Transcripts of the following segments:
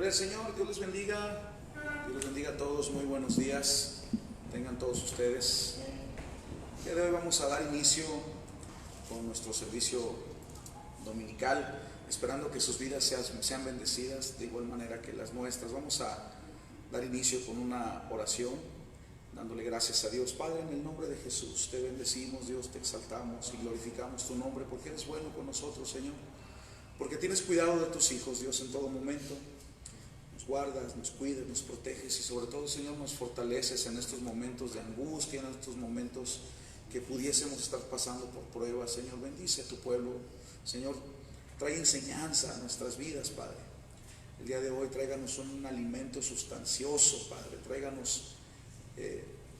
Gloria al Señor, Dios les bendiga. Dios les bendiga a todos, muy buenos días. Tengan todos ustedes. El día de hoy vamos a dar inicio con nuestro servicio dominical, esperando que sus vidas sean bendecidas de igual manera que las nuestras. Vamos a dar inicio con una oración, dándole gracias a Dios. Padre, en el nombre de Jesús, te bendecimos, Dios, te exaltamos y glorificamos tu nombre, porque eres bueno con nosotros, Señor, porque tienes cuidado de tus hijos, Dios, en todo momento. Nos guardas, nos cuidas, nos proteges y sobre todo, Señor, nos fortaleces en estos momentos de angustia, en estos momentos que pudiésemos estar pasando por pruebas. Señor, bendice a tu pueblo. Señor, trae enseñanza a nuestras vidas, Padre. El día de hoy tráiganos un alimento sustancioso, Padre. Tráiganos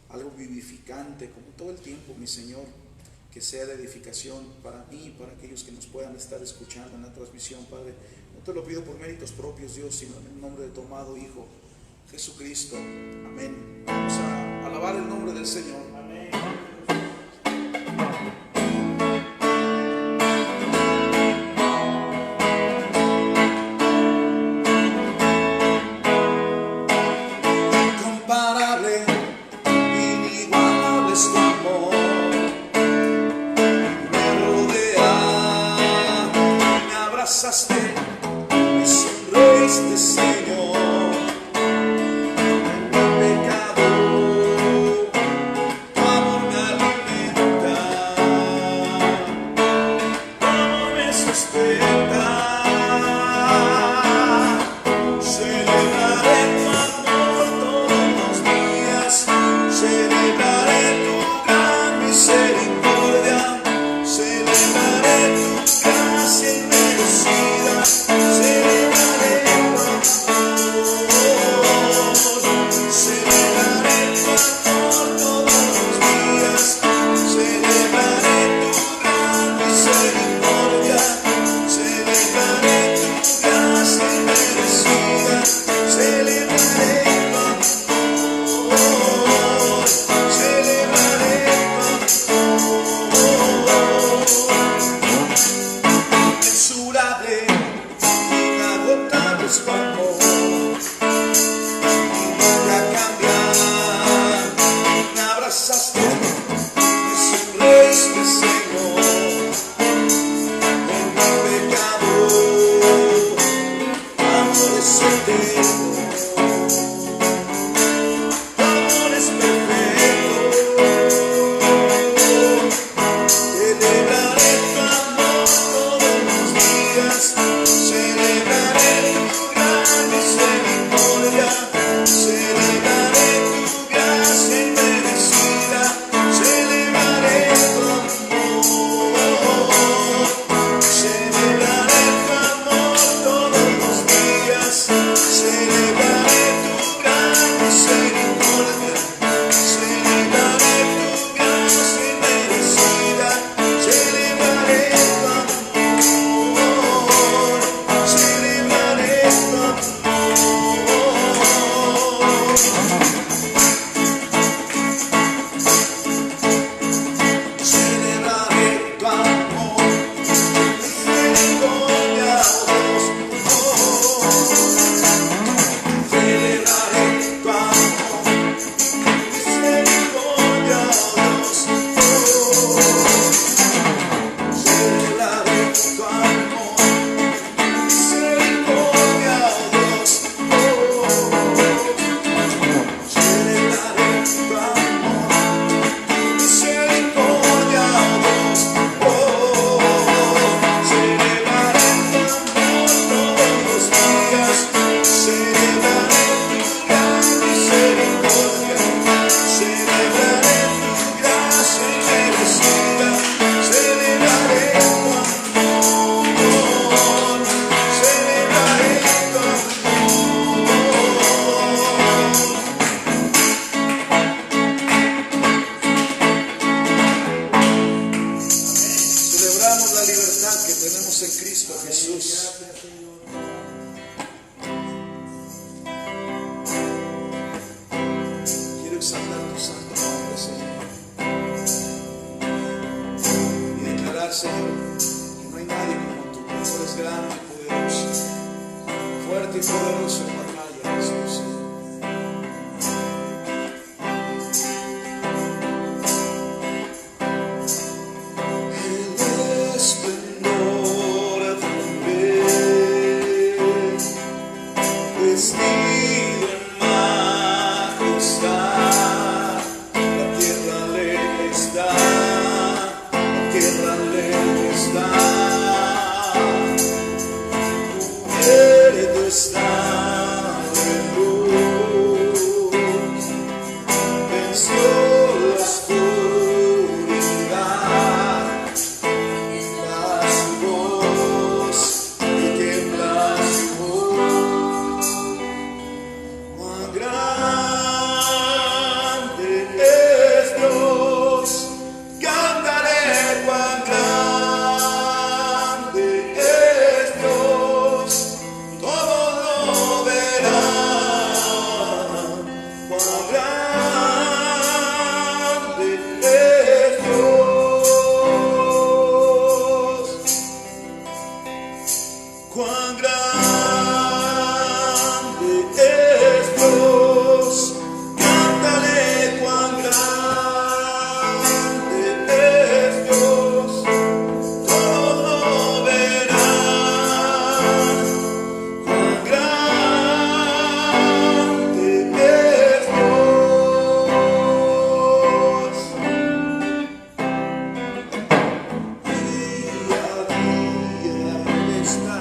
algo vivificante, como todo el tiempo, mi Señor, que sea de edificación para mí y para aquellos que nos puedan estar escuchando en la transmisión, Padre. No te lo pido por méritos propios, Dios, sino en el nombre de tu amado Hijo, Jesucristo. Amén. Vamos a alabar el nombre del Señor. Amén. Incomparable, inigualable es tu amor. Me rodea, me abrazaste, me sonreíste, Señor. En mi pecado, tu amor me alimenta, tu amor me sustenta. Celebraré tu amor todos los días, celebraré tu gran misericordia, celebraré tu gracia inmerecida, celebraré tu amor, celebraré tu amor todos los días, celebraré tu gran misericordia, celebraré tu gracia inmerecida, celebraré tu amor, celebraré tu amor. Inmensurable, inagotable es tu amor, nunca cambia. Me abrazaste, me sonreíste, Señor. En mi pecado, tu amor es eterno, tu amor es perfecto. Celebraré tu amor todos los días, celebraré tu gracia fuerte y poderoso en batalla, Jesús. El esplendor de un rey, vestido en majestad, la tierra le está, la tierra le está. Está en luz, venció la oscuridad, tiembla su voz, y tiembla su voz. Cuán grande es Dios, cantaré cuán grande es Dios. Todo lo verán, cuán grande es Dios, cuán grande es Dios, cántale cuán grande es Dios, todos lo verán. Cuán grande es Dios, día a día Él está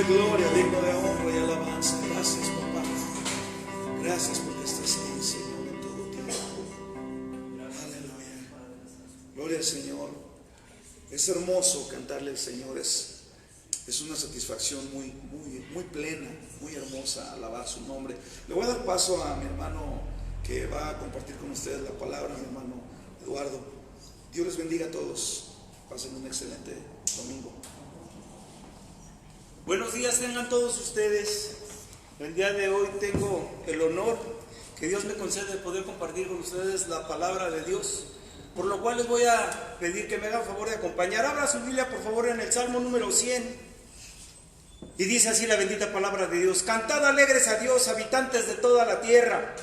gloria, digno de honra y alabanza. Gracias, papá. Gracias porque estás ahí, Señor, en todo tiempo. Aleluya. Gloria al Señor. Es hermoso cantarle al Señor. Es una satisfacción muy plena, muy hermosa alabar su nombre. Le voy a dar paso a mi hermano que va a compartir con ustedes la palabra, mi hermano Eduardo. Dios les bendiga a todos. Pasen un excelente domingo. Buenos días tengan todos ustedes. El día de hoy tengo el honor que Dios me concede de poder compartir con ustedes la palabra de Dios, por lo cual les voy a pedir que me hagan favor de acompañar. Abra su Biblia por favor en el Salmo número 100 y dice así la bendita palabra de Dios: Cantad alegres a Dios, habitantes de toda la tierra,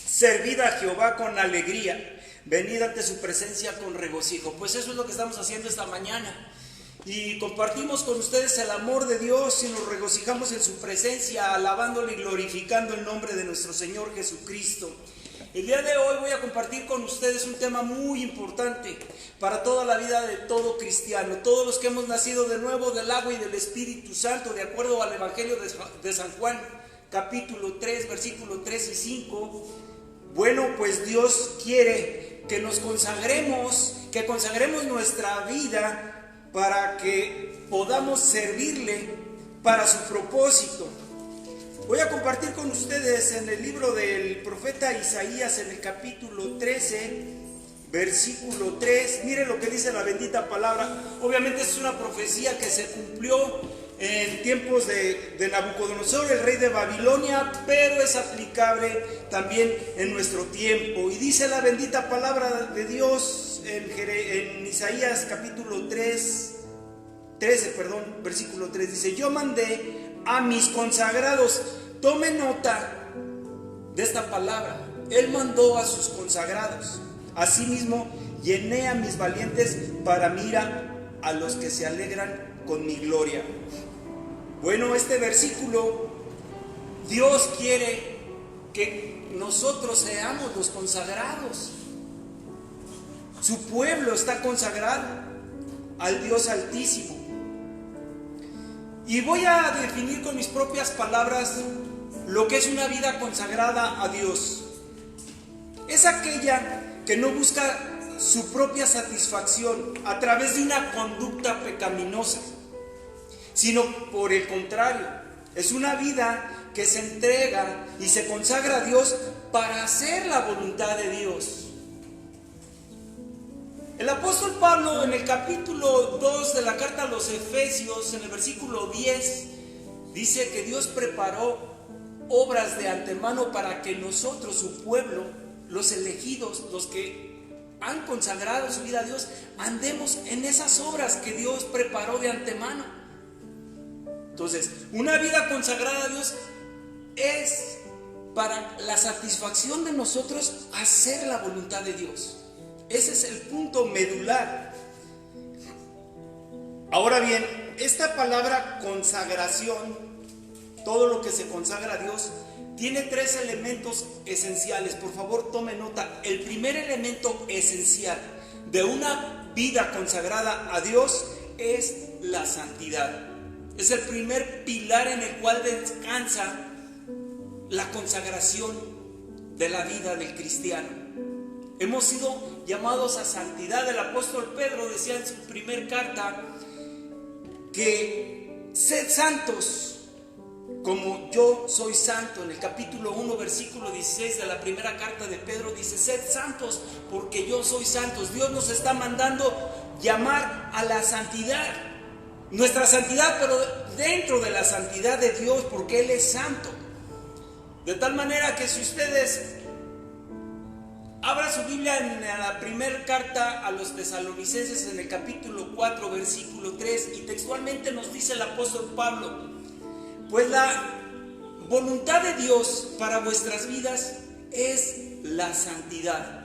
servid a Jehová con alegría, venid ante su presencia con regocijo. Pues eso es lo que estamos haciendo esta mañana. Y compartimos con ustedes el amor de Dios y nos regocijamos en su presencia, alabándole y glorificando el nombre de nuestro Señor Jesucristo. El día de hoy voy a compartir con ustedes un tema muy importante para toda la vida de todo cristiano. Todos los que hemos nacido de nuevo del agua y del Espíritu Santo, de acuerdo al Evangelio de San Juan, capítulo 3, versículos 3 y 5. Bueno, pues Dios quiere que nos consagremos, que consagremos nuestra vida para que podamos servirle para su propósito. Voy a compartir con ustedes en el libro del profeta Isaías, en el capítulo 13, versículo 3. Miren lo que dice la bendita palabra. Obviamente es una profecía que se cumplió en tiempos de Nabucodonosor, el rey de Babilonia, pero es aplicable también en nuestro tiempo. Y dice la bendita palabra de Dios en Isaías capítulo 13, versículo 3, dice: Yo mandé a mis consagrados. Tome nota de esta palabra. Él mandó a sus consagrados. Asimismo, llené a mis valientes para mirar a los que se alegran con mi gloria. Bueno, este versículo, Dios quiere que nosotros seamos los consagrados. Su pueblo está consagrado al Dios Altísimo. Y voy a definir con mis propias palabras lo que es una vida consagrada a Dios. Es aquella que no busca su propia satisfacción a través de una conducta pecaminosa, sino por el contrario, es una vida que se entrega y se consagra a Dios para hacer la voluntad de Dios. El apóstol Pablo, en el capítulo 2 de la carta a los Efesios, en el versículo 10, dice que Dios preparó obras de antemano para que nosotros, su pueblo, los elegidos, los que han consagrado su vida a Dios, andemos en esas obras que Dios preparó de antemano. Entonces, una vida consagrada a Dios es para la satisfacción de nosotros hacer la voluntad de Dios. Ese es el punto medular. Ahora bien, esta palabra consagración, todo lo que se consagra a Dios, tiene tres elementos esenciales. Por favor, tome nota. El primer elemento esencial de una vida consagrada a Dios es la santidad. Es el primer pilar en el cual descansa la consagración de la vida del cristiano. Hemos sido llamados a santidad. El apóstol Pedro decía en su primer carta que sed santos como yo soy santo. En el capítulo 1 versículo 16 de la primera carta de Pedro dice: sed santos porque yo soy santo. Dios nos está mandando llamar a la santidad, nuestra santidad, pero dentro de la santidad de Dios, porque Él es santo. De tal manera que si ustedes abra su Biblia en la primera carta a los tesalonicenses, en el capítulo 4 versículo 3, y textualmente nos dice el apóstol Pablo: pues la voluntad de Dios para vuestras vidas es la santidad.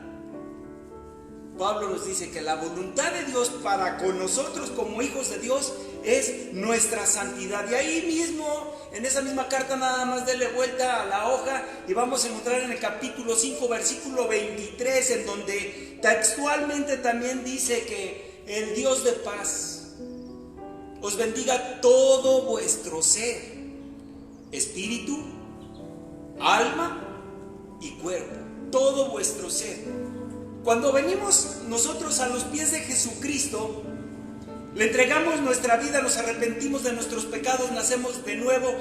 Pablo nos dice que la voluntad de Dios para con nosotros como hijos de Dios es nuestra santidad. Y ahí mismo, en esa misma carta, nada más dele vuelta a la hoja y vamos a encontrar en el capítulo 5 versículo 23, en donde textualmente también dice que el Dios de paz os bendiga todo vuestro ser, espíritu, alma y cuerpo, todo vuestro ser. Cuando venimos nosotros a los pies de Jesucristo, le entregamos nuestra vida, nos arrepentimos de nuestros pecados, nacemos de nuevo.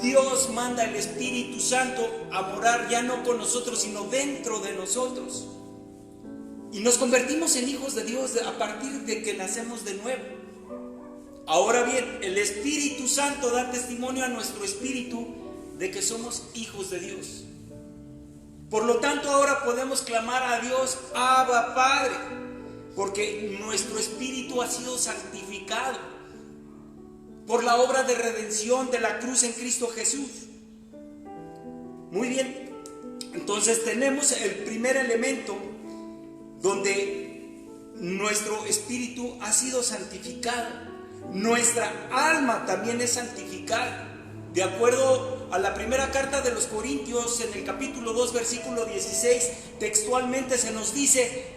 Dios manda el Espíritu Santo a morar ya no con nosotros, sino dentro de nosotros. Y nos convertimos en hijos de Dios a partir de que nacemos de nuevo. Ahora bien, el Espíritu Santo da testimonio a nuestro espíritu de que somos hijos de Dios. Por lo tanto, ahora podemos clamar a Dios, Abba Padre, porque nuestro espíritu ha sido santificado por la obra de redención de la cruz en Cristo Jesús. Muy bien, entonces tenemos el primer elemento donde nuestro espíritu ha sido santificado. Nuestra alma también es santificada. De acuerdo a la primera carta de los Corintios, en el capítulo 2, versículo 16, textualmente se nos dice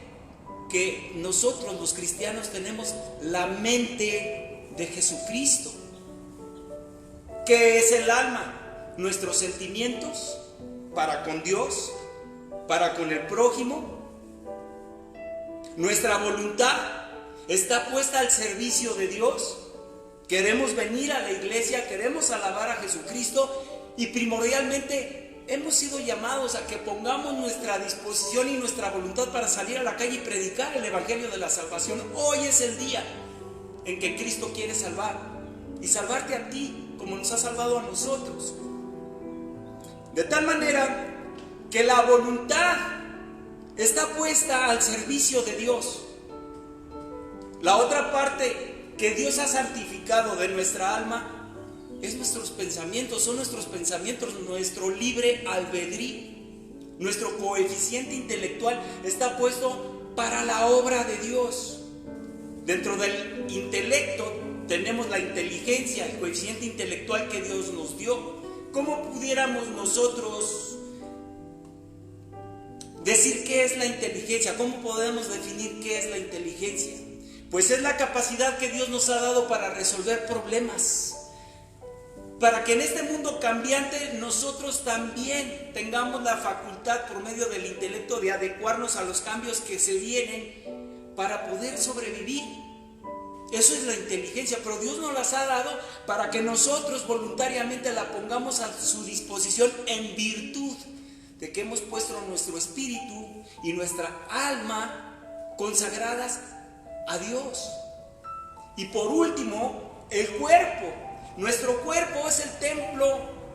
que nosotros los cristianos tenemos la mente de Jesucristo. ¿Qué es el alma? Nuestros sentimientos para con Dios, para con el prójimo. Nuestra voluntad está puesta al servicio de Dios. Queremos venir a la iglesia, queremos alabar a Jesucristo y primordialmente hemos sido llamados a que pongamos nuestra disposición y nuestra voluntad para salir a la calle y predicar el evangelio de la salvación. Hoy es el día en que Cristo quiere salvar y salvarte a ti como nos ha salvado a nosotros. De tal manera que la voluntad está puesta al servicio de Dios. La otra parte que Dios ha santificado de nuestra alma es nuestros pensamientos, son nuestros pensamientos, nuestro libre albedrío. Nuestro coeficiente intelectual está puesto para la obra de Dios. Dentro del intelecto tenemos la inteligencia, el coeficiente intelectual que Dios nos dio. ¿Cómo pudiéramos nosotros decir qué es la inteligencia? ¿Cómo podemos definir qué es la inteligencia? Pues es la capacidad que Dios nos ha dado para resolver problemas, para que en este mundo cambiante nosotros también tengamos la facultad por medio del intelecto de adecuarnos a los cambios que se vienen para poder sobrevivir. Eso es la inteligencia, pero Dios nos las ha dado para que nosotros voluntariamente la pongamos a su disposición en virtud de que hemos puesto nuestro espíritu y nuestra alma consagradas a Dios. Y por último, el cuerpo. Nuestro cuerpo es el templo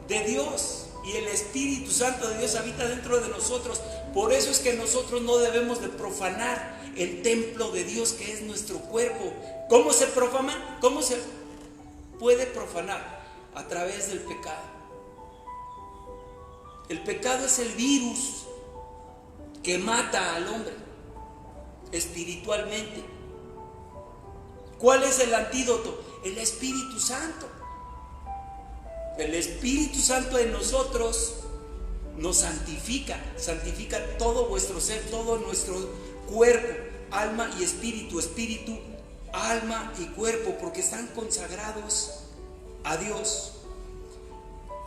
de Dios y el Espíritu Santo de Dios habita dentro de nosotros. Por eso es que nosotros no debemos de profanar el templo de Dios que es nuestro cuerpo. ¿Cómo se profana? ¿Cómo se puede profanar? A través del pecado. El pecado es el virus que mata al hombre espiritualmente. ¿Cuál es el antídoto? El Espíritu Santo. El Espíritu Santo en nosotros nos santifica todo vuestro ser, todo nuestro cuerpo, alma y espíritu, alma y cuerpo, porque están consagrados a Dios.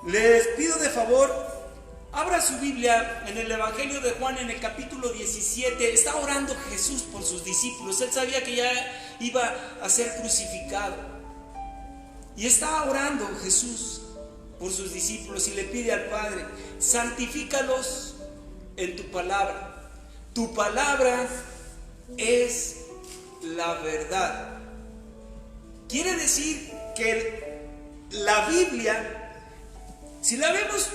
Les pido de favor, abra su Biblia en el Evangelio de Juan en el capítulo 17. Está orando Jesús por sus discípulos. Él sabía que ya iba a ser crucificado. Y está orando Jesús por sus discípulos y le pide al Padre: santifícalos en tu palabra. Tu palabra es la verdad. Quiere decir que la Biblia, si la vemos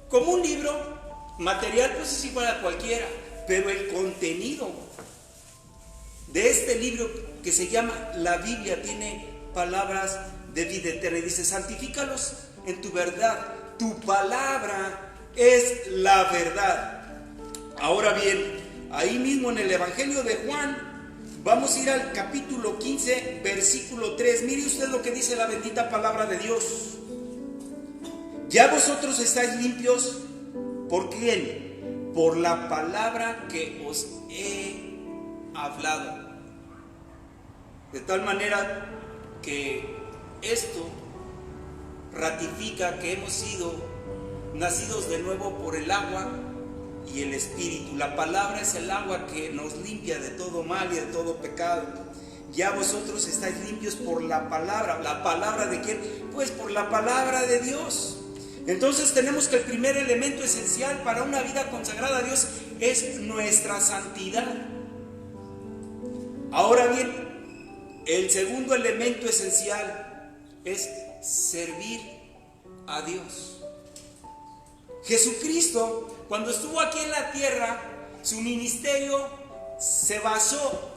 como un libro material, pues es igual a cualquiera, pero el contenido de este libro que se llama la Biblia tiene palabras de vida eterna. Y dice: santifícalos en tu verdad, tu palabra es la verdad. Ahora bien, ahí mismo en el Evangelio de Juan, vamos a ir al capítulo 15, versículo 3. Mire usted lo que dice la bendita palabra de Dios. Ya vosotros estáis limpios, ¿por quién? Por la palabra que os he hablado. De tal manera que esto ratifica que hemos sido nacidos de nuevo por el agua y el Espíritu. La palabra es el agua que nos limpia de todo mal y de todo pecado. Ya vosotros estáis limpios por la palabra. ¿La palabra de quién? Pues por la palabra de Dios. Entonces tenemos que el primer elemento esencial para una vida consagrada a Dios es nuestra santidad. Ahora bien, el segundo elemento esencial es servir a Dios. Jesucristo, cuando estuvo aquí en la tierra, su ministerio se basó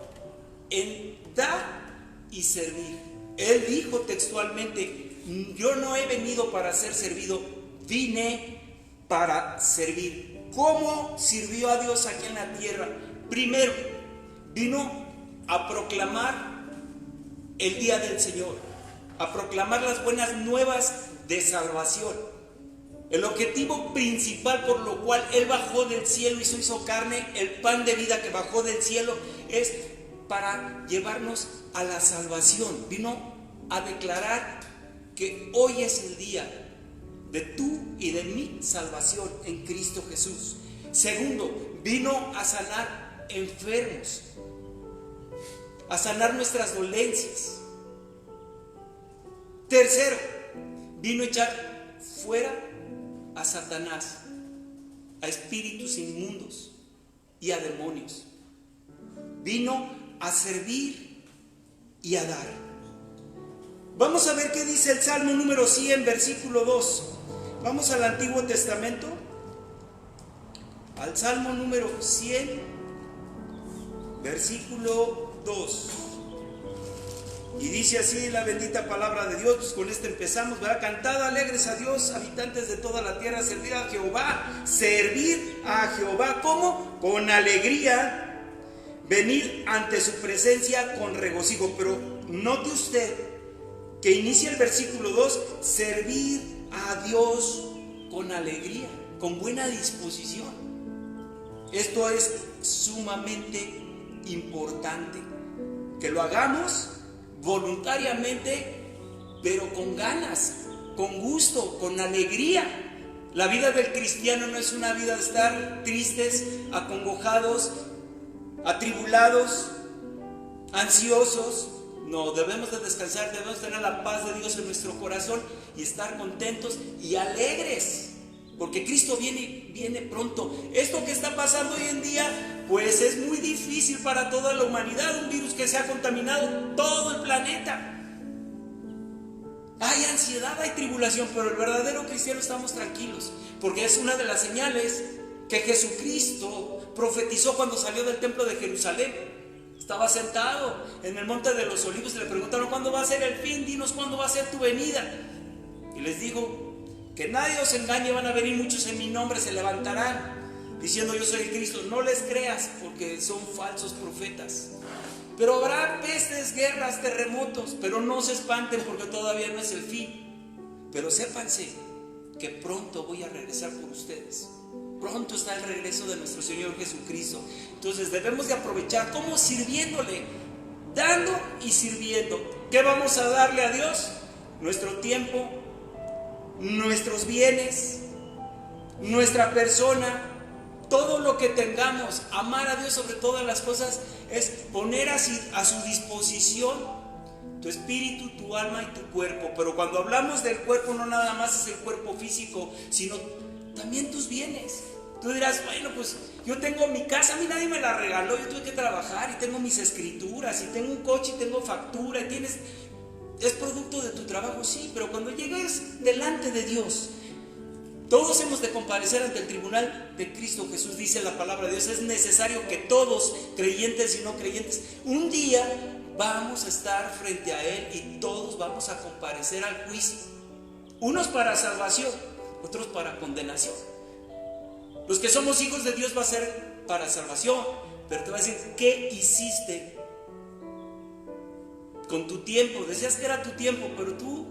en dar y servir. Él dijo textualmente: yo no he venido para ser servido, vine para servir. ¿Cómo sirvió a Dios aquí en la tierra? Primero, vino a proclamar el día del Señor, a proclamar las buenas nuevas de salvación. El objetivo principal por lo cual Él bajó del cielo y se hizo carne, el pan de vida que bajó del cielo, es para llevarnos a la salvación. Vino a declarar que hoy es el día de tu y de mi salvación en Cristo Jesús. Segundo, vino a sanar enfermos, a sanar nuestras dolencias. Tercero, vino a echar fuera a Satanás, a espíritus inmundos y a demonios. Vino a servir y a dar. Vamos a ver qué dice el Salmo número 100, versículo 2. Vamos al Antiguo Testamento, al Salmo número 100, versículo 2. Y dice así la bendita palabra de Dios. Pues con esto empezamos, ¿verdad? Cantad alegres a Dios, habitantes de toda la tierra, servir a Jehová. Servir a Jehová, ¿cómo? Con alegría, venir ante su presencia con regocijo. Pero note usted que inicia el versículo 2, servir a Dios con alegría, con buena disposición. Esto es sumamente importante, que lo hagamos voluntariamente, pero con ganas, con gusto, con alegría. La vida del cristiano no es una vida de estar tristes, acongojados, atribulados, ansiosos. No, debemos de descansar, debemos tener la paz de Dios en nuestro corazón y estar contentos y alegres, porque Cristo viene pronto. Esto que está pasando hoy en día, pues es muy difícil para toda la humanidad, un virus que se ha contaminado todo el planeta. Hay ansiedad, hay tribulación, pero el verdadero cristiano estamos tranquilos, porque es una de las señales que Jesucristo profetizó cuando salió del templo de Jerusalén. Estaba sentado en el monte de los olivos y le preguntaron: ¿cuándo va a ser el fin? Dinos cuándo va a ser tu venida. Y les dijo: que nadie os engañe, van a venir muchos en mi nombre, se levantarán diciendo yo soy el Cristo. No les creas, porque son falsos profetas. Pero habrá pestes, guerras, terremotos, pero no se espanten, porque todavía no es el fin. Pero sépanse que pronto voy a regresar por ustedes. Pronto está el regreso de nuestro Señor Jesucristo. Entonces debemos de aprovechar, como sirviéndole, dando y sirviendo. ¿Qué vamos a darle a Dios? Nuestro tiempo, nuestros bienes, nuestra persona, todo lo que tengamos. Amar a Dios sobre todas las cosas es poner a su disposición tu espíritu, tu alma y tu cuerpo. Pero cuando hablamos del cuerpo, no nada más es el cuerpo físico, sino también tus bienes. Tú dirás: bueno, pues yo tengo mi casa, a mí nadie me la regaló, yo tuve que trabajar, y tengo mis escrituras, y tengo un coche, y tengo factura, y es producto de tu trabajo. Sí, pero cuando llegues delante de Dios, todos hemos de comparecer ante el tribunal de Cristo Jesús. Dice la palabra de Dios: es necesario que todos, creyentes y no creyentes, un día vamos a estar frente a Él y todos vamos a comparecer al juicio. Unos para salvación, otros para condenación. Los que somos hijos de Dios va a ser para salvación, pero te va a decir: ¿qué hiciste con tu tiempo? Decías que era tu tiempo, pero tú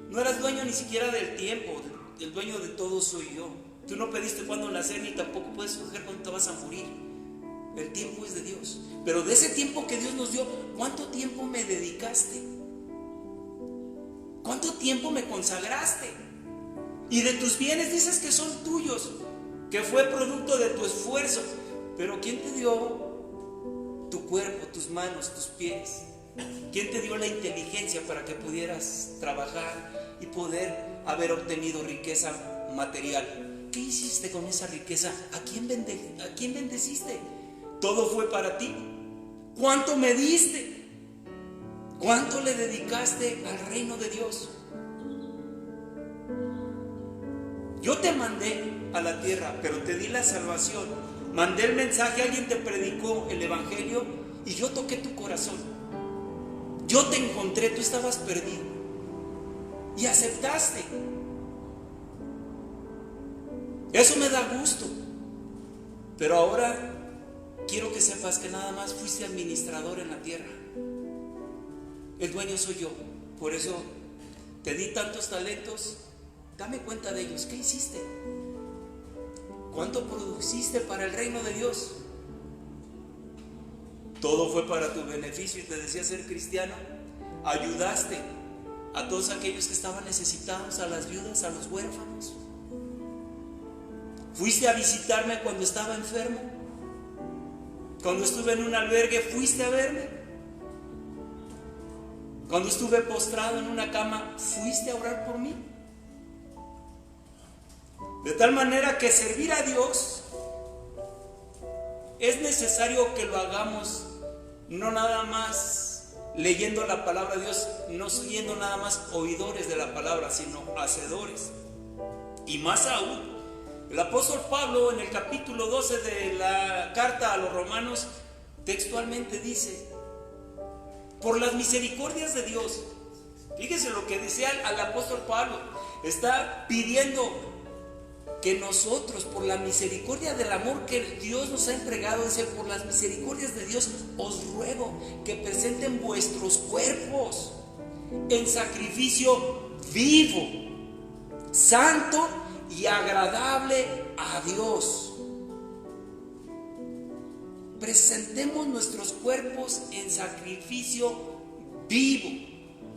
no eras dueño ni siquiera del tiempo. El dueño de todo soy yo. Tú no pediste cuándo nacer, ni tampoco puedes escoger cuándo te vas a morir. El tiempo es de Dios. Pero de ese tiempo que Dios nos dio, ¿cuánto tiempo me dedicaste? ¿Cuánto tiempo me consagraste? Y de tus bienes dices que son tuyos, que fue producto de tu esfuerzo. Pero ¿quién te dio tu cuerpo, tus manos, tus pies? ¿Quién te dio la inteligencia para que pudieras trabajar y poder haber obtenido riqueza material? ¿Qué hiciste con esa riqueza? ¿A quién bendeciste? Todo fue para ti. ¿Cuánto me diste? ¿Cuánto le dedicaste al reino de Dios? Yo te mandé a la tierra, pero te di la salvación. Mandé el mensaje, alguien te predicó el evangelio y yo toqué tu corazón. Yo te encontré, tú estabas perdido y aceptaste. Eso me da gusto. Pero ahora quiero que sepas que nada más fuiste administrador en la tierra. El dueño soy yo. Por eso te di tantos talentos. Dame cuenta de ellos. ¿Qué hiciste? ¿Cuánto produciste para el reino de Dios? Todo fue para tu beneficio y te decía ser cristiano. Ayudaste a todos aquellos que estaban necesitados, a las viudas, a los huérfanos. Fuiste a visitarme cuando estaba enfermo. Cuando estuve en un albergue, fuiste a verme. Cuando estuve postrado en una cama, fuiste a orar por mí. De tal manera que servir a Dios es necesario que lo hagamos no nada más leyendo la palabra de Dios, no siendo nada más oidores de la palabra, sino hacedores. Y más aún, el apóstol Pablo en el capítulo 12 de la carta a los romanos textualmente dice: por las misericordias de Dios. Fíjese lo que decía al apóstol Pablo. Está pidiendo que nosotros, por la misericordia del amor que Dios nos ha entregado, dice: por las misericordias de Dios os ruego que presenten vuestros cuerpos en sacrificio vivo, santo y agradable a Dios. Presentemos nuestros cuerpos en sacrificio vivo,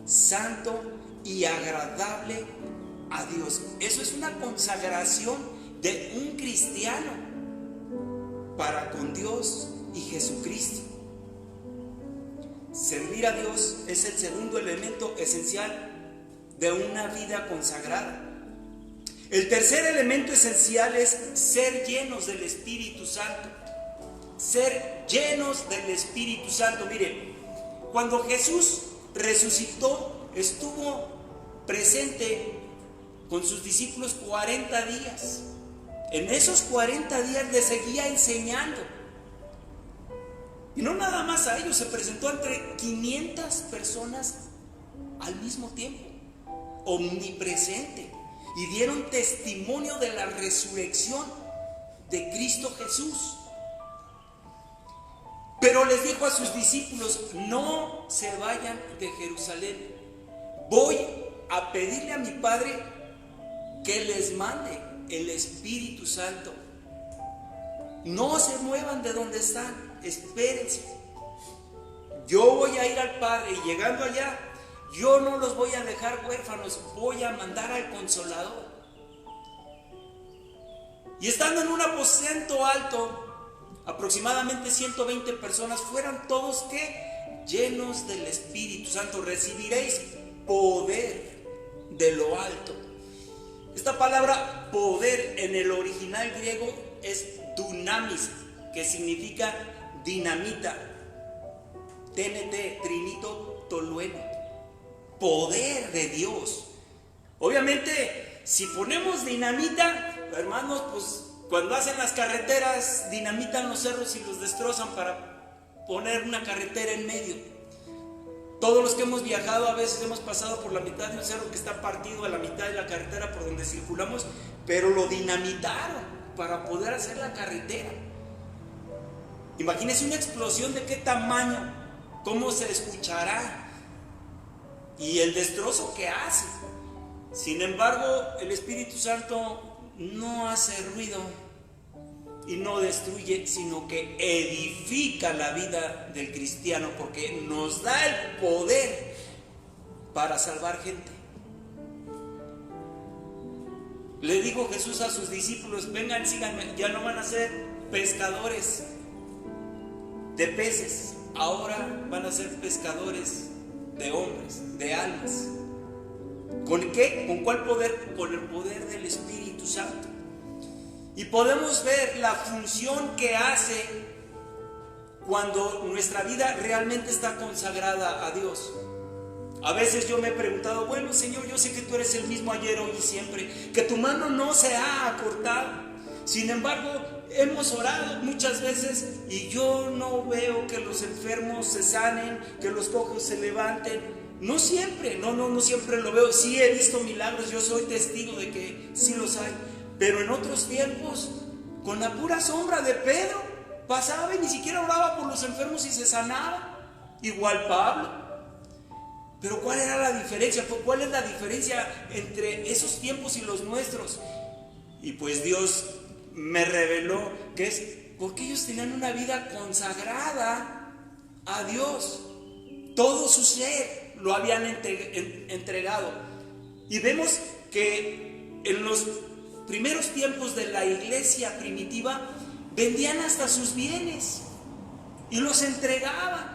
santo y agradable a Dios. Eso es una consagración de un cristiano para con Dios y Jesucristo. Servir a Dios es el segundo elemento esencial de una vida consagrada. El tercer elemento esencial es ser llenos del Espíritu Santo. Ser llenos del Espíritu Santo. Mire, cuando Jesús resucitó, estuvo presente con sus discípulos 40 días. En esos 40 días les seguía enseñando. Y no nada más a ellos, se presentó entre 500 personas al mismo tiempo, omnipresente, y dieron testimonio de la resurrección de Cristo Jesús. Pero les dijo a sus discípulos: no se vayan de Jerusalén, voy a pedirle a mi Padre que les mande el Espíritu Santo. No se muevan de donde están, espérense. Yo voy a ir al Padre y llegando allá, yo no los voy a dejar huérfanos, voy a mandar al Consolador. Y estando en un aposento alto, aproximadamente 120 personas, fueron todos ¿qué? Llenos del Espíritu Santo. Recibiréis poder de lo alto. Esta palabra poder en el original griego es dunamis, que significa dinamita, TNT, trinito tolueno, poder de Dios. Obviamente, si ponemos dinamita, hermanos, pues cuando hacen las carreteras, dinamitan los cerros y los destrozan para poner una carretera en medio. Todos los que hemos viajado a veces hemos pasado por la mitad de un cerro que está partido a la mitad de la carretera por donde circulamos, pero lo dinamitaron para poder hacer la carretera. Imagínense una explosión de qué tamaño, cómo se escuchará y el destrozo que hace. Sin embargo, el Espíritu Santo no hace ruido y no destruye, sino que edifica la vida del cristiano, porque nos da el poder para salvar gente. Le dijo Jesús a sus discípulos: vengan, síganme. Ya no van a ser pescadores de peces, ahora van a ser pescadores de hombres, de almas. ¿Con qué? ¿Con cuál poder? Con el poder del Espíritu Santo. Y podemos ver la función que hace cuando nuestra vida realmente está consagrada a Dios. A veces yo me he preguntado: bueno, Señor, yo sé que tú eres el mismo ayer, hoy y siempre, que tu mano no se ha acortado. Sin embargo, hemos orado muchas veces y yo no veo que los enfermos se sanen, que los cojos se levanten. No siempre, no siempre lo veo. Sí he visto milagros, yo soy testigo de que sí los hay. Pero en otros tiempos, con la pura sombra de Pedro, pasaba y ni siquiera oraba por los enfermos y se sanaba. Igual Pablo. Pero ¿cuál era la diferencia? ¿Cuál es la diferencia entre esos tiempos y los nuestros? Y pues Dios me reveló que es porque ellos tenían una vida consagrada a Dios. Todo su ser lo habían entregado. Y vemos que en los primeros tiempos de la iglesia primitiva vendían hasta sus bienes y los entregaban.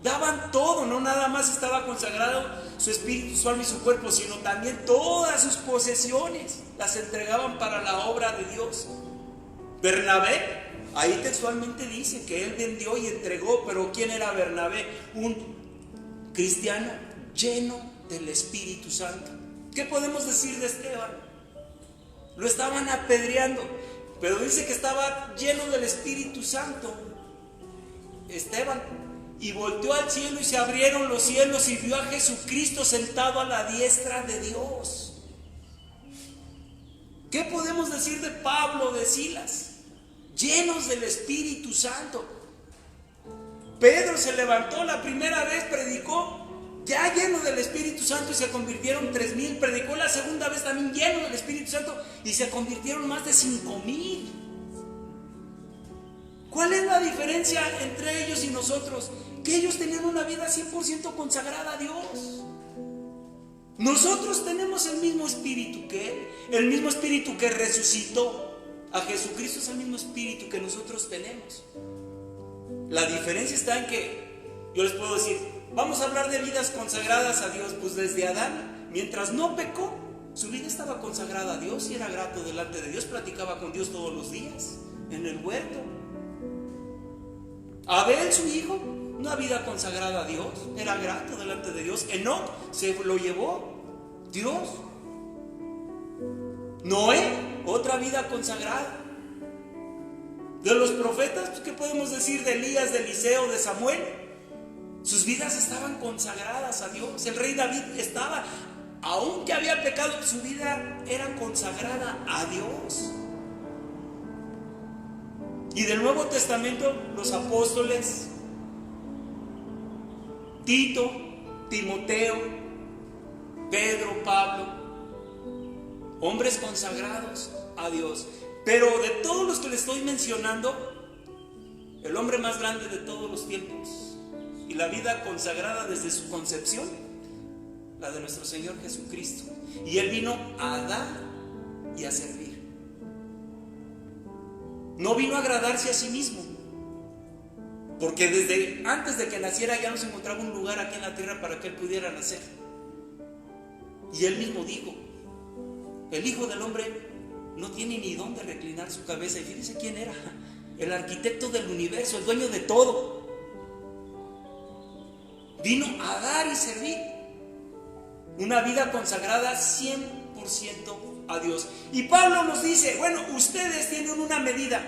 Daban todo, no nada más estaba consagrado su espíritu, su alma y su cuerpo, sino también todas sus posesiones las entregaban para la obra de Dios. Bernabé, ahí textualmente dice que él vendió y entregó. Pero ¿quién era Bernabé? Un cristiano lleno del Espíritu Santo. ¿Qué podemos decir de Esteban? Lo estaban apedreando, pero dice que estaba lleno del Espíritu Santo Esteban, y volteó al cielo y se abrieron los cielos y vio a Jesucristo sentado a la diestra de Dios. ¿Qué podemos decir de Pablo, de Silas? Llenos del Espíritu Santo. Pedro se levantó la primera vez, predicó ya lleno del Espíritu Santo y se convirtieron 3,000. Predicó la segunda vez también lleno del Espíritu Santo y se convirtieron más de 5,000. ¿Cuál es la diferencia entre ellos y nosotros? Que ellos tenían una vida 100% consagrada a Dios. Nosotros tenemos el mismo espíritu que Él, el mismo espíritu que resucitó a Jesucristo, es el mismo espíritu que nosotros tenemos. La diferencia está en que yo les puedo decir: vamos a hablar de vidas consagradas a Dios. Pues desde Adán, mientras no pecó, su vida estaba consagrada a Dios y era grato delante de Dios. Platicaba con Dios todos los días en el huerto. Abel, su hijo, una vida consagrada a Dios, era grato delante de Dios. Enoc se lo llevó Dios. Noé, otra vida consagrada. De los profetas, pues, ¿qué podemos decir de Elías, de Eliseo, de Samuel? Sus vidas estaban consagradas a Dios. El rey David estaba, aunque había pecado, su vida era consagrada a Dios. Y del Nuevo Testamento, los apóstoles, Tito, Timoteo, Pedro, Pablo, hombres consagrados a Dios. Pero de todos los que les estoy mencionando, el hombre más grande de todos los tiempos y la vida consagrada desde su concepción, la de nuestro Señor Jesucristo. Y Él vino a dar y a servir. No vino a agradarse a sí mismo, porque desde antes de que naciera ya no se encontraba un lugar aquí en la tierra para que Él pudiera nacer. Y Él mismo dijo: el Hijo del Hombre no tiene ni dónde reclinar su cabeza. Y fíjense quién era: el arquitecto del universo, el dueño de todo. Vino a dar y servir. Una vida consagrada 100% a Dios. Y Pablo nos dice: bueno, ustedes tienen una medida: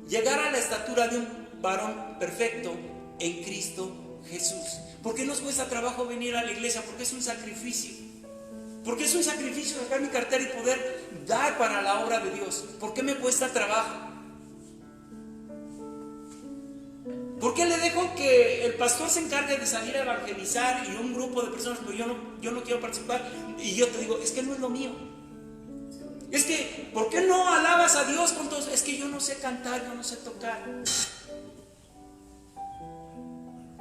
llegar a la estatura de un varón perfecto en Cristo Jesús. ¿Por qué nos cuesta trabajo venir a la iglesia? Porque es un sacrificio. Porque es un sacrificio sacar mi cartera y poder dar para la obra de Dios. ¿Por qué me cuesta trabajo? ¿Por qué le dejo que el pastor se encargue de salir a evangelizar y un grupo de personas, pero yo no quiero participar? Y yo te digo: es que no es lo mío. Es que, ¿por qué no alabas a Dios con todos? Es que yo no sé cantar, yo no sé tocar.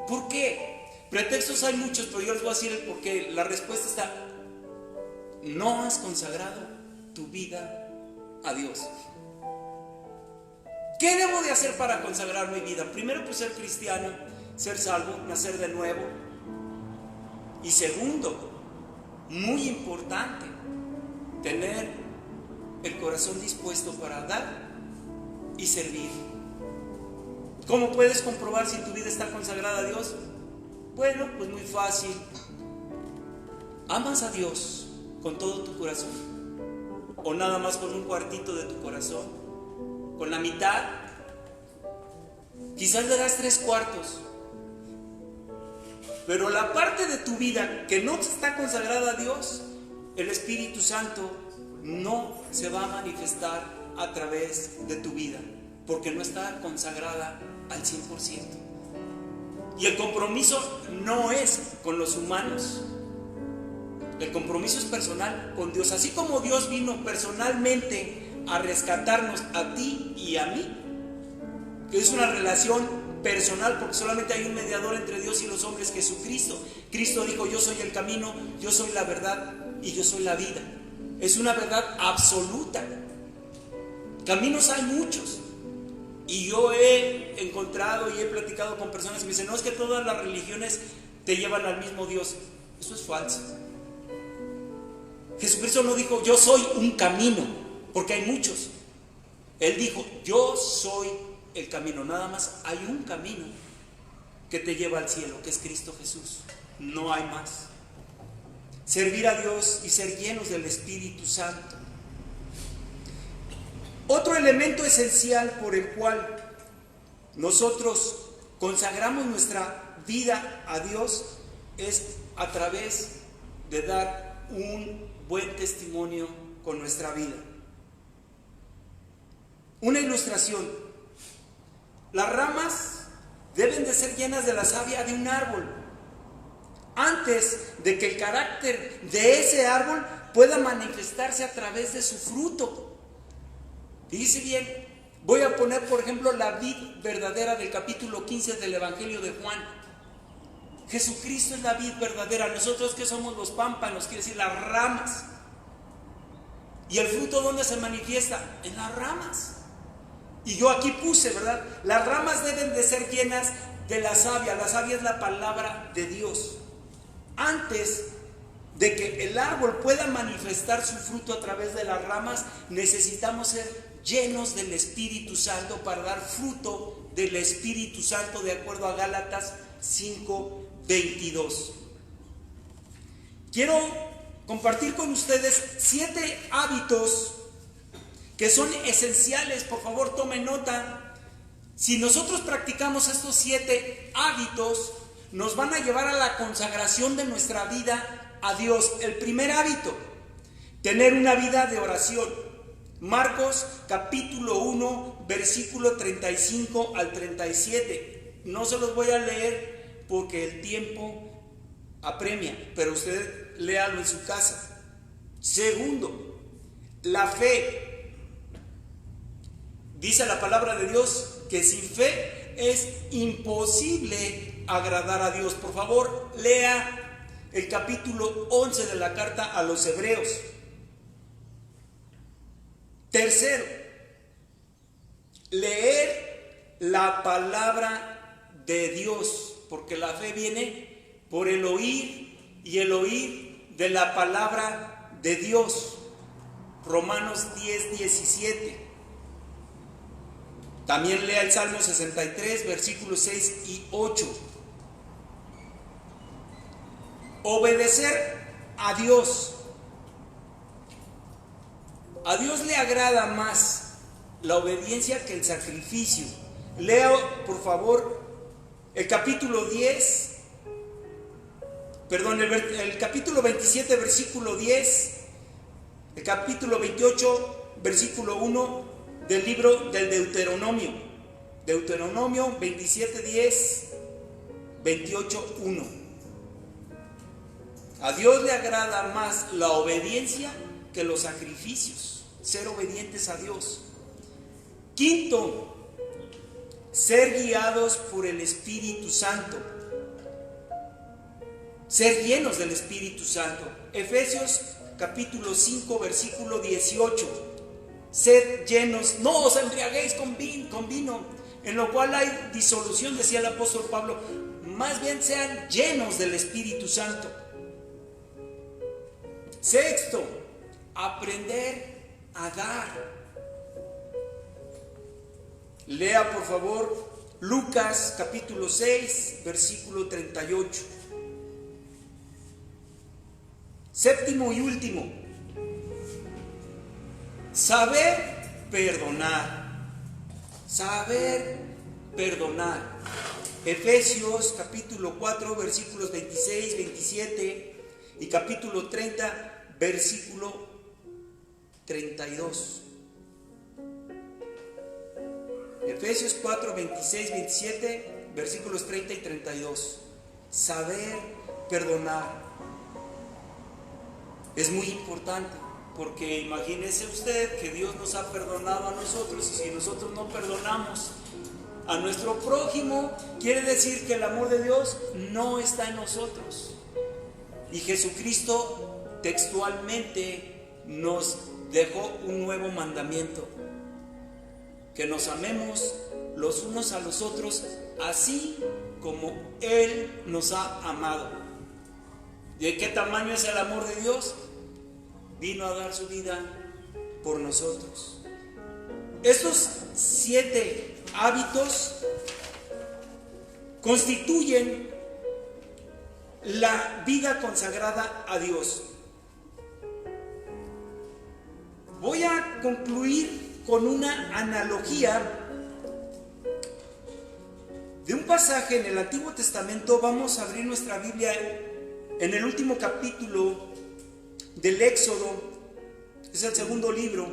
¿Por qué? Pretextos hay muchos, pero yo les voy a decir el por qué. La respuesta está: no has consagrado tu vida a Dios. ¿Qué debo de hacer para consagrar mi vida? Primero, pues ser cristiano, ser salvo, nacer de nuevo. Y segundo, muy importante, tener el corazón dispuesto para dar y servir. ¿Cómo puedes comprobar si tu vida está consagrada a Dios? Bueno, pues muy fácil. ¿Amas a Dios con todo tu corazón? ¿O nada más con un cuartito de tu corazón? ¿Con la mitad? Quizás le das 3/4. Pero la parte de tu vida que no está consagrada a Dios, el Espíritu Santo no se va a manifestar a través de tu vida, porque no está consagrada al 100%. Y el compromiso no es con los humanos. El compromiso es personal con Dios. Así como Dios vino personalmente a rescatarnos a ti y a mí, que es una relación personal, porque solamente hay un mediador entre Dios y los hombres, Jesucristo. Cristo dijo: yo soy el camino, yo soy la verdad y yo soy la vida. Es una verdad absoluta. Caminos hay muchos. Y yo he encontrado y he platicado con personas que me dicen: no, es que todas las religiones te llevan al mismo Dios. Eso es falso. Jesucristo no dijo: yo soy un camino, porque hay muchos. Él dijo: yo soy el camino. Nada más hay un camino que te lleva al cielo, que es Cristo Jesús. No hay más. Servir a Dios y ser llenos del Espíritu Santo. Otro elemento esencial por el cual nosotros consagramos nuestra vida a Dios es a través de dar un buen testimonio con nuestra vida. Una ilustración: las ramas deben de ser llenas de la savia de un árbol antes de que el carácter de ese árbol pueda manifestarse a través de su fruto. Fíjese bien, voy a poner por ejemplo la vid verdadera del capítulo 15 del Evangelio de Juan. Jesucristo es la vid verdadera. Nosotros, que somos los pámpanos, quiere decir las ramas. ¿Y el fruto dónde se manifiesta? En las ramas. Y yo aquí puse, ¿verdad? Las ramas deben de ser llenas de la savia. La savia es la palabra de Dios. Antes de que el árbol pueda manifestar su fruto a través de las ramas, necesitamos ser llenos del Espíritu Santo para dar fruto del Espíritu Santo, de acuerdo a Gálatas 5:22. Quiero compartir con ustedes 7 hábitos que son esenciales. Por favor, tomen nota. Si nosotros practicamos estos 7 hábitos, nos van a llevar a la consagración de nuestra vida a Dios. El primer hábito: tener una vida de oración. Marcos capítulo 1, versículo 35 al 37. No se los voy a leer porque el tiempo apremia, pero usted léalo en su casa. Segundo, la fe. Dice la palabra de Dios que sin fe es imposible agradar a Dios. Por favor, lea el capítulo 11 de la carta a los Hebreos. Tercero, leer la palabra de Dios, porque la fe viene por el oír y el oír de la palabra de Dios. Romanos 10:17. También lea el Salmo 63, versículos 6 y 8. Obedecer a Dios. A Dios le agrada más la obediencia que el sacrificio. Lea, por favor, el capítulo 10, el capítulo 27, versículo 10, el capítulo 28, versículo 1 del libro del Deuteronomio. Deuteronomio 27, 10, 28, 1. A Dios le agrada más la obediencia que los sacrificios. Ser obedientes a Dios. Quinto, ser guiados por el Espíritu Santo. Ser llenos del Espíritu Santo. Efesios capítulo 5, versículo 18. Sed llenos, no os embriaguéis con vino, en lo cual hay disolución, decía el apóstol Pablo. Más bien sean llenos del Espíritu Santo. Sexto, aprender a dar. Lea por favor Lucas capítulo 6, versículo 38. Séptimo y último, saber perdonar. Saber perdonar. Efesios capítulo 4, versículos 26, 27 y capítulo 30, versículo 32. Efesios 4, 26, 27, versículos 30 y 32. Saber perdonar es muy importante, porque imagínese usted que Dios nos ha perdonado a nosotros, y si nosotros no perdonamos a nuestro prójimo, quiere decir que el amor de Dios no está en nosotros. Y Jesucristo textualmente nos dejó un nuevo mandamiento: que nos amemos los unos a los otros, así como Él nos ha amado. ¿De qué tamaño es el amor de Dios? Vino a dar su vida por nosotros. Estos 7 hábitos constituyen la vida consagrada a Dios. Voy a concluir con una analogía de un pasaje en el Antiguo Testamento. Vamos a abrir nuestra Biblia en el último capítulo del Éxodo. Es el segundo libro.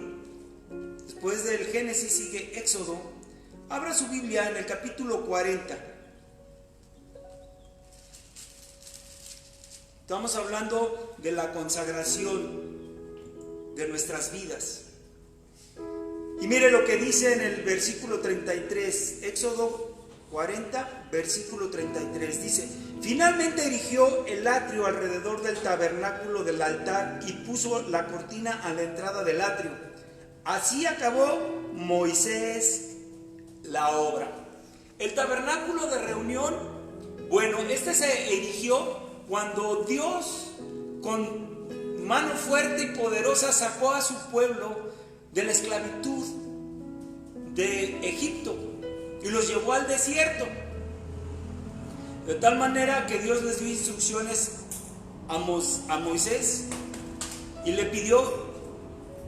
Después del Génesis sigue Éxodo. Abra su Biblia en el capítulo 40. Estamos hablando de la consagración de nuestras vidas. Y mire lo que dice en el versículo 33, Éxodo 40, versículo 33. Dice: finalmente erigió el atrio alrededor del tabernáculo del altar y puso la cortina a la entrada del atrio. Así acabó Moisés la obra. El tabernáculo de reunión, bueno, este se erigió cuando Dios con mano fuerte y poderosa sacó a su pueblo de la esclavitud de Egipto y los llevó al desierto, de tal manera que Dios les dio instrucciones a Moisés y le pidió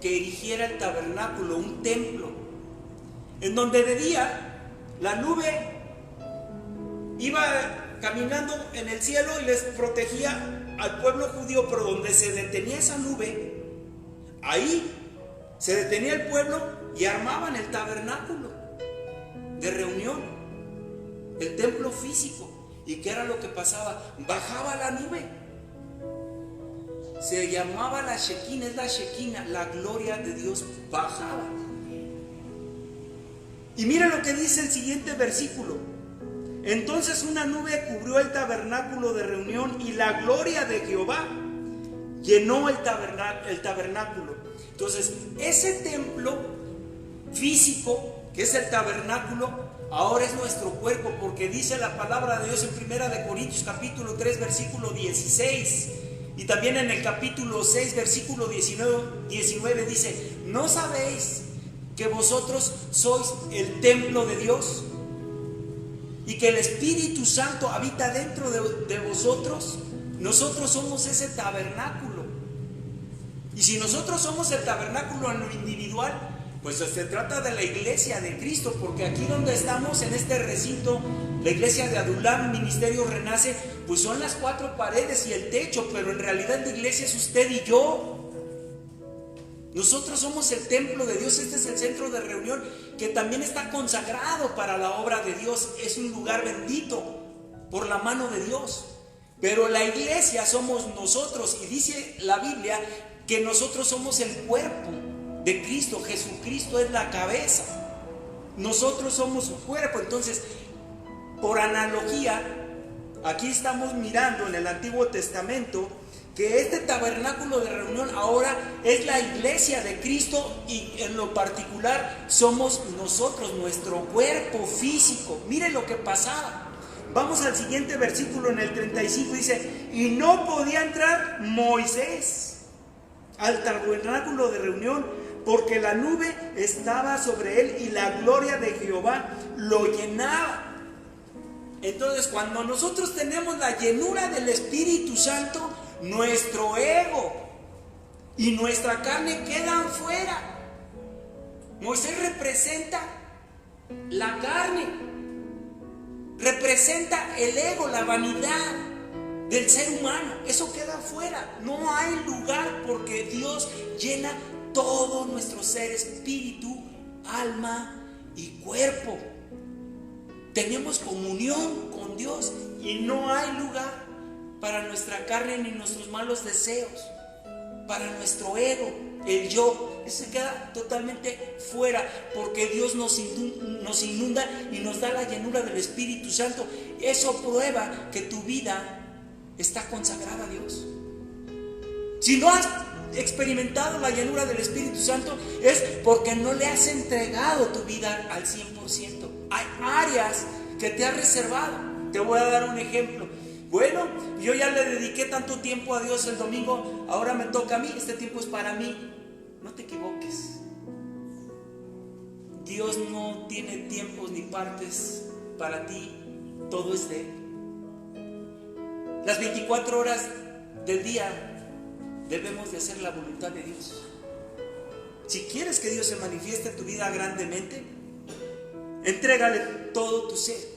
que erigiera el tabernáculo, un templo, en donde de día la nube iba caminando en el cielo y les protegía al pueblo judío, pero donde se detenía esa nube, ahí se detenía el pueblo y armaban el tabernáculo de reunión, el templo físico. ¿Y qué era lo que pasaba? Bajaba la nube. Se llamaba la Shekinah, es la Shekinah, la gloria de Dios bajaba. Y mira lo que dice el siguiente versículo: entonces una nube cubrió el tabernáculo de reunión y la gloria de Jehová llenó el tabernáculo. Entonces, ese templo físico, que es el tabernáculo, ahora es nuestro cuerpo, porque dice la palabra de Dios en 1 Corintios capítulo 3, versículo 16, y también en el capítulo 6, versículo 19 dice: ¿no sabéis que vosotros sois el templo de Dios y que el Espíritu Santo habita dentro de vosotros? Nosotros somos ese tabernáculo. Y si nosotros somos el tabernáculo en lo individual, pues se trata de la iglesia de Cristo, porque aquí donde estamos, en este recinto, la iglesia de Adulam, Ministerio Renace, pues son las 4 paredes y el techo, pero en realidad la iglesia es usted y yo. Nosotros somos el templo de Dios. Este es el centro de reunión que también está consagrado para la obra de Dios. Es un lugar bendito por la mano de Dios. Pero la iglesia somos nosotros, y dice la Biblia que nosotros somos el cuerpo de Cristo. Jesucristo es la cabeza, nosotros somos su cuerpo. Entonces, por analogía, aquí estamos mirando en el Antiguo Testamento que este tabernáculo de reunión ahora es la iglesia de Cristo y en lo particular somos nosotros, nuestro cuerpo físico. Mire lo que pasaba. Vamos al siguiente versículo, en el 35 dice: y no podía entrar Moisés al tabernáculo de reunión porque la nube estaba sobre él y la gloria de Jehová lo llenaba. Entonces, cuando nosotros tenemos la llenura del Espíritu Santo, nuestro ego y nuestra carne quedan fuera. Moisés representa la carne, representa el ego, la vanidad del ser humano. Eso queda fuera. No hay lugar porque Dios llena todo nuestro ser, espíritu, alma y cuerpo. Tenemos comunión con Dios y no hay lugar para nuestra carne ni nuestros malos deseos, para nuestro ego, el yo. Eso queda totalmente fuera porque Dios nos inunda y nos da la llenura del Espíritu Santo. Eso prueba que tu vida está consagrada a Dios. Si no has experimentado la llenura del Espíritu Santo, es porque no le has entregado tu vida al 100%. Hay áreas que te has reservado. Te voy a dar un ejemplo. Bueno, yo ya le dediqué tanto tiempo a Dios el domingo, ahora me toca a mí, este tiempo es para mí. No te equivoques. Dios no tiene tiempos ni partes para ti, todo es de Él. Las 24 horas del día debemos de hacer la voluntad de Dios. Si quieres que Dios se manifieste en tu vida grandemente, entrégale todo tu ser.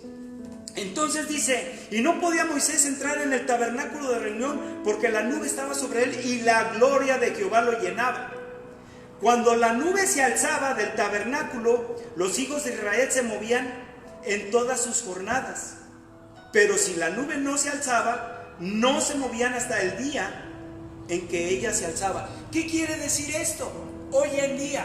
Entonces dice: y no podía Moisés entrar en el tabernáculo de reunión porque la nube estaba sobre él y la gloria de Jehová lo llenaba. Cuando la nube se alzaba del tabernáculo, los hijos de Israel se movían en todas sus jornadas. Pero si la nube no se alzaba, no se movían hasta el día en que ella se alzaba. ¿Qué quiere decir esto? Hoy en día,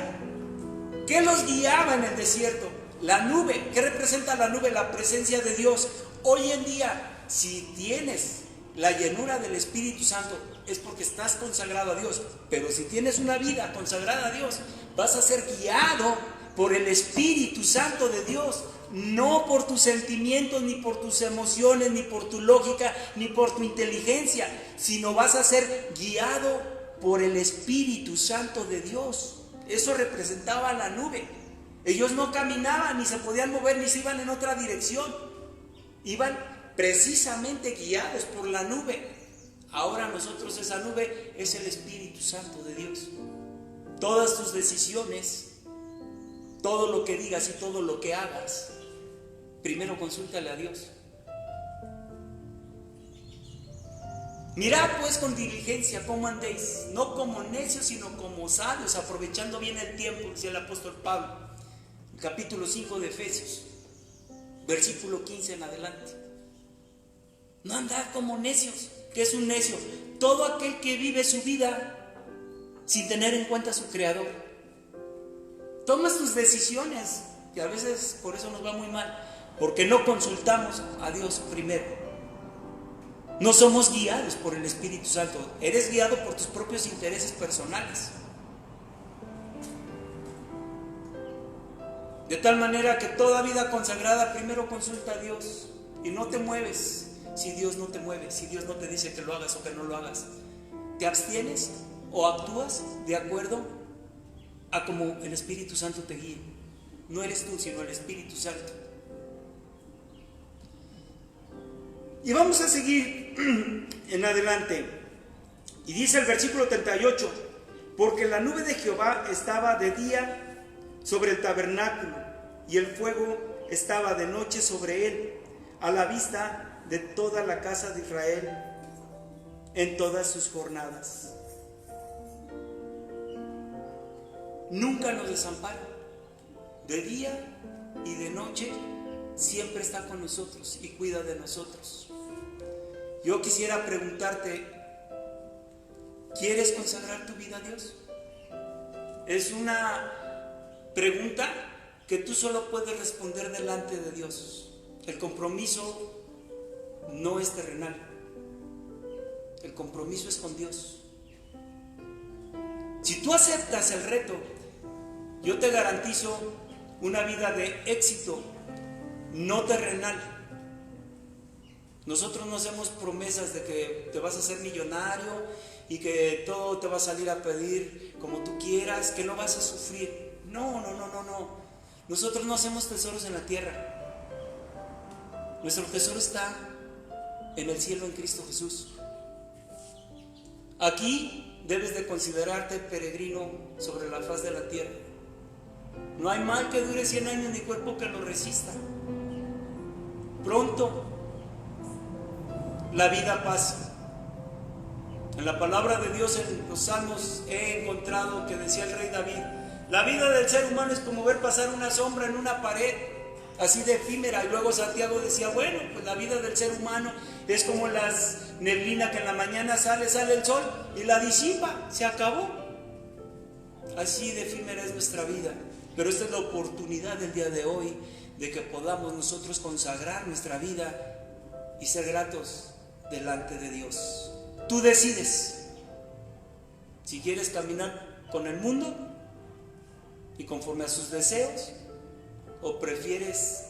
¿qué los guiaba en el desierto? La nube. ¿Qué representa la nube? La presencia de Dios. Hoy en día, si tienes la llenura del Espíritu Santo, es porque estás consagrado a Dios. Pero si tienes una vida consagrada a Dios, vas a ser guiado por el Espíritu Santo de Dios. No por tus sentimientos, ni por tus emociones, ni por tu lógica, ni por tu inteligencia, sino vas a ser guiado por el Espíritu Santo de Dios. Eso representaba la nube. Ellos no caminaban, ni se podían mover, ni se iban en otra dirección. Iban precisamente guiados por la nube. Ahora nosotros, esa nube es el Espíritu Santo de Dios. Todas tus decisiones, todo lo que digas y todo lo que hagas, primero consúltale a Dios. Mirad pues con diligencia cómo andéis, no como necios, sino como sabios, aprovechando bien el tiempo, decía el apóstol Pablo, capítulo 5 de Efesios, versículo 15 en adelante. No andad como necios. ¿Qué es un necio? Todo aquel que vive su vida sin tener en cuenta a su Creador. Tomas tus decisiones, y a veces por eso nos va muy mal, porque no consultamos a Dios primero. No somos guiados por el Espíritu Santo. Eres guiado por tus propios intereses personales. De tal manera que toda vida consagrada primero consulta a Dios y no te mueves si Dios no te mueve, si Dios no te dice que lo hagas o que no lo hagas. Te abstienes o actúas de acuerdo a como el Espíritu Santo te guíe. No eres tú, sino el Espíritu Santo. Y vamos a seguir en adelante. Y dice el versículo 38: porque la nube de Jehová estaba de día sobre el tabernáculo, y el fuego estaba de noche sobre él, a la vista de toda la casa de Israel en todas sus jornadas. Nunca nos desampara. De día y de noche siempre está con nosotros y cuida de nosotros. Yo quisiera preguntarte: ¿quieres consagrar tu vida a Dios? Es una pregunta que tú solo puedes responder delante de Dios. El compromiso no es terrenal. El compromiso es con Dios. Si tú aceptas el reto, yo te garantizo una vida de éxito, no terrenal. Nosotros no hacemos promesas de que te vas a hacer millonario y que todo te va a salir a pedir como tú quieras, que no vas a sufrir. No. Nosotros no hacemos tesoros en la tierra. Nuestro tesoro está en el cielo, en Cristo Jesús. Aquí debes de considerarte peregrino sobre la faz de la tierra. No hay mal que dure 100 años ni cuerpo que lo resista. Pronto la vida pasa. En la palabra de Dios, en los Salmos, he encontrado que decía el rey David: la vida del ser humano es como ver pasar una sombra en una pared, así de efímera. Y luego Santiago decía: bueno, pues la vida del ser humano es como las neblina que en la mañana sale el sol y la disipa, se acabó. Así de efímera es nuestra vida. Pero esta es la oportunidad del día de hoy de que podamos nosotros consagrar nuestra vida y ser gratos delante de Dios. Tú decides si quieres caminar con el mundo y conforme a sus deseos, o prefieres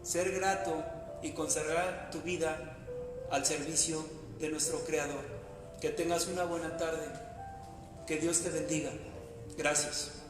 ser grato y consagrar tu vida al servicio de nuestro Creador. Que tengas una buena tarde. Que Dios te bendiga. Gracias.